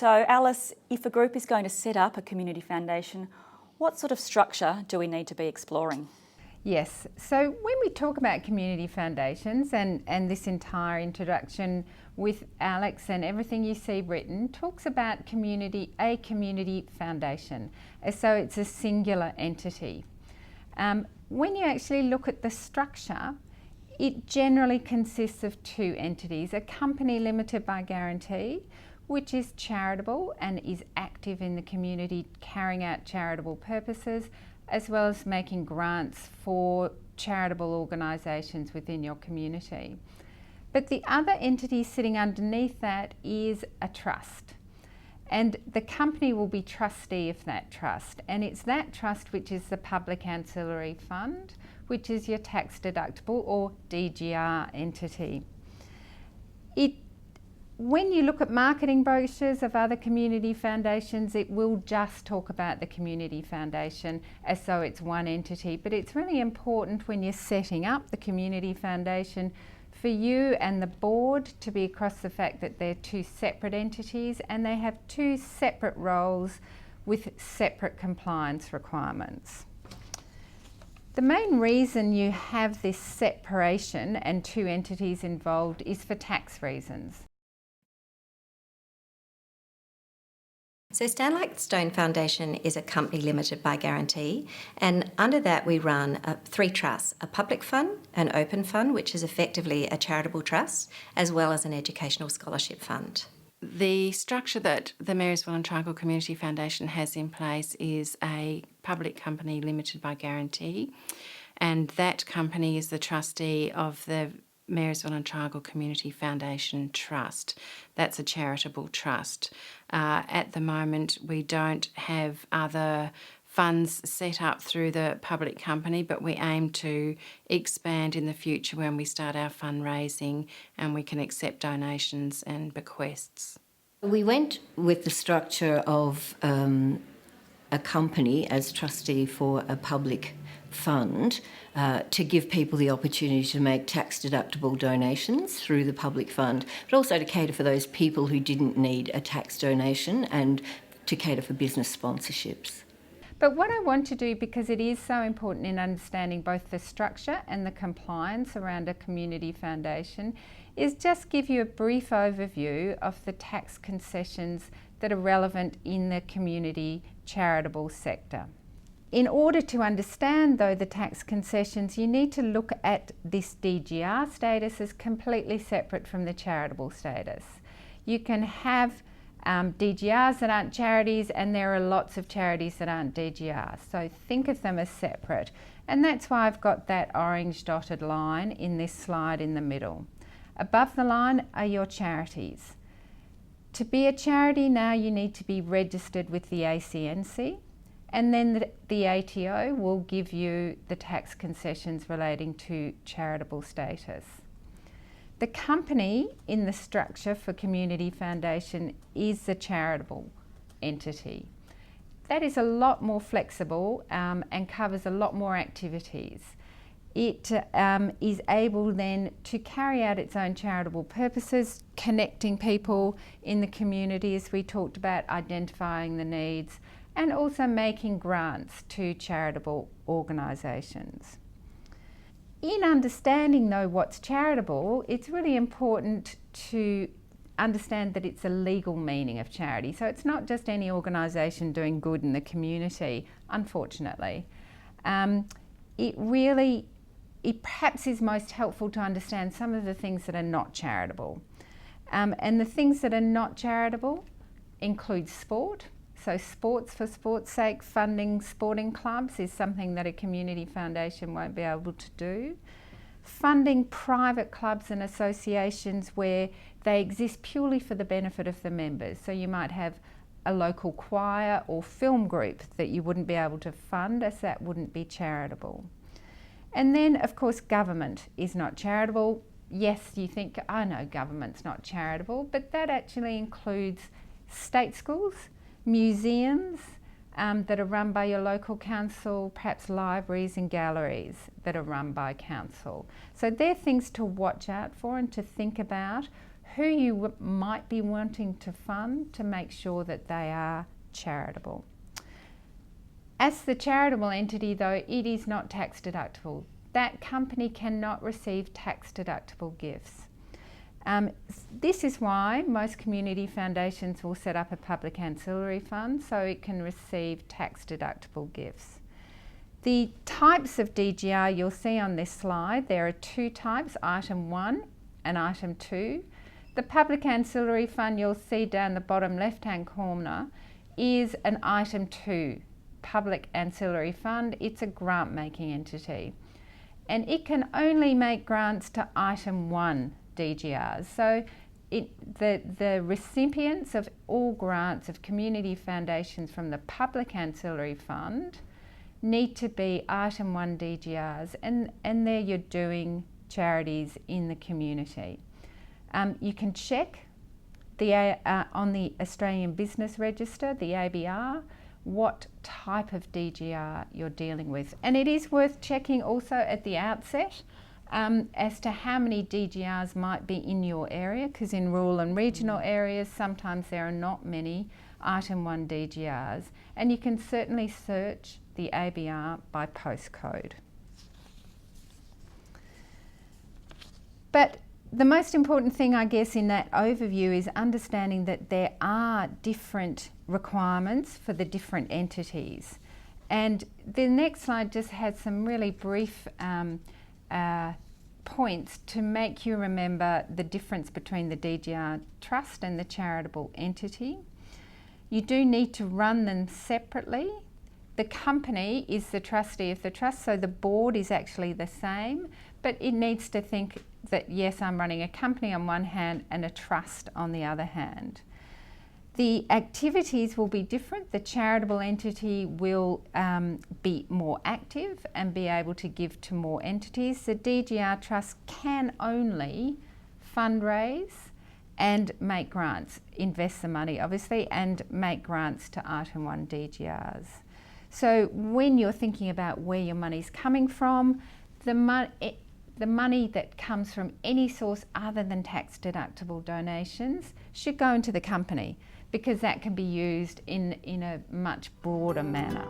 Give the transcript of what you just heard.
So Alice, if a group is going to set up a community foundation, what sort of structure do we need to be exploring? Yes, so when we talk about community foundations and this entire introduction with Alex and everything you see written talks about a community foundation, so it's a singular entity. When you actually look at the structure, it generally consists of two entities: a company limited by guarantee, which is charitable and is active in the community carrying out charitable purposes, as well as making grants for charitable organisations within your community. But the other entity sitting underneath that is a trust. And the company will be trustee of that trust. And it's that trust which is the public ancillary fund, which is your tax deductible or DGR entity. When you look at marketing brochures of other community foundations, it will just talk about the community foundation as though it's one entity. But it's really important when you're setting up the community foundation for you and the board to be across the fact that they're two separate entities and they have two separate roles with separate compliance requirements. The main reason you have this separation and two entities involved is for tax reasons. So Stanley Stone Foundation is a company limited by guarantee, and under that we run three trusts: a public fund, an open fund, which is effectively a charitable trust, as well as an educational scholarship fund. The structure that the Marysville and Triangle Community Foundation has in place is a public company limited by guarantee, and that company is the trustee of the Marysville and Triangle Community Foundation Trust. That's a charitable trust. At the moment, we don't have other funds set up through the public company, but we aim to expand in the future when we start our fundraising and we can accept donations and bequests. We went with the structure of a company as trustee for a public fund to give people the opportunity to make tax-deductible donations through the public fund, but also to cater for those people who didn't need a tax donation and to cater for business sponsorships. But what I want to do, because it is so important in understanding both the structure and the compliance around a community foundation, is just give you a brief overview of the tax concessions that are relevant in the community charitable sector. In order to understand, though, the tax concessions, you need to look at this DGR status as completely separate from the charitable status. You can have DGRs that aren't charities, and there are lots of charities that aren't DGRs. So think of them as separate. And that's why I've got that orange dotted line in this slide in the middle. Above the line are your charities. To be a charity now, you need to be registered with the ACNC. And then the ATO will give you the tax concessions relating to charitable status. The company in the structure for community foundation is the charitable entity. That is a lot more flexible and covers a lot more activities. It is able then to carry out its own charitable purposes, connecting people in the community, as we talked about, identifying the needs, and also making grants to charitable organisations. In understanding, though, what's charitable, it's really important to understand that it's a legal meaning of charity. So it's not just any organisation doing good in the community, unfortunately. It perhaps is most helpful to understand some of the things that are not charitable. And the things that are not charitable include sport. So sports for sport's sake, funding sporting clubs is something that a community foundation won't be able to do. Funding private clubs and associations where they exist purely for the benefit of the members. So you might have a local choir or film group that you wouldn't be able to fund, as that wouldn't be charitable. And then, of course, government is not charitable. Yes, you think, oh no, government's not charitable, but that actually includes state schools, museums that are run by your local council, perhaps libraries and galleries that are run by council. So they're things to watch out for and to think about. who you might be wanting to fund to make sure that they are charitable. As the charitable entity though, it is not tax deductible. That company cannot receive tax deductible gifts. This is why most community foundations will set up a public ancillary fund so it can receive tax deductible gifts. The types of DGR you'll see on this slide, there are two types, item 1 and item 2. The public ancillary fund you'll see down the bottom left-hand corner is an item 2 public ancillary fund. It's a grant-making entity, and it can only make grants to item 1 DGRs. So the recipients of all grants of community foundations from the public ancillary fund need to be item 1 DGRs, and there you're doing charities in the community. You can check on the Australian Business Register, the ABR, what type of DGR you're dealing with. And it is worth checking also at the outset as to how many DGRs might be in your area, because in rural and regional areas sometimes there are not many item 1 DGRs, and you can certainly search the ABR by postcode. But the most important thing, I guess, in that overview is understanding that there are different requirements for the different entities. And the next slide just has some really brief points to make you remember the difference between the DGR trust and the charitable entity. You do need to run them separately. The company is the trustee of the trust, so the board is actually the same, but it needs to think that yes, I'm running a company on one hand and a trust on the other hand. The activities will be different. The charitable entity will be more active and be able to give to more entities. The DGR trust can only fundraise and make grants, invest the money obviously, and make grants to item 1 DGRs. So when you're thinking about where your money's coming from, the money that comes from any source other than tax deductible donations should go into the company, because that can be used in a much broader manner.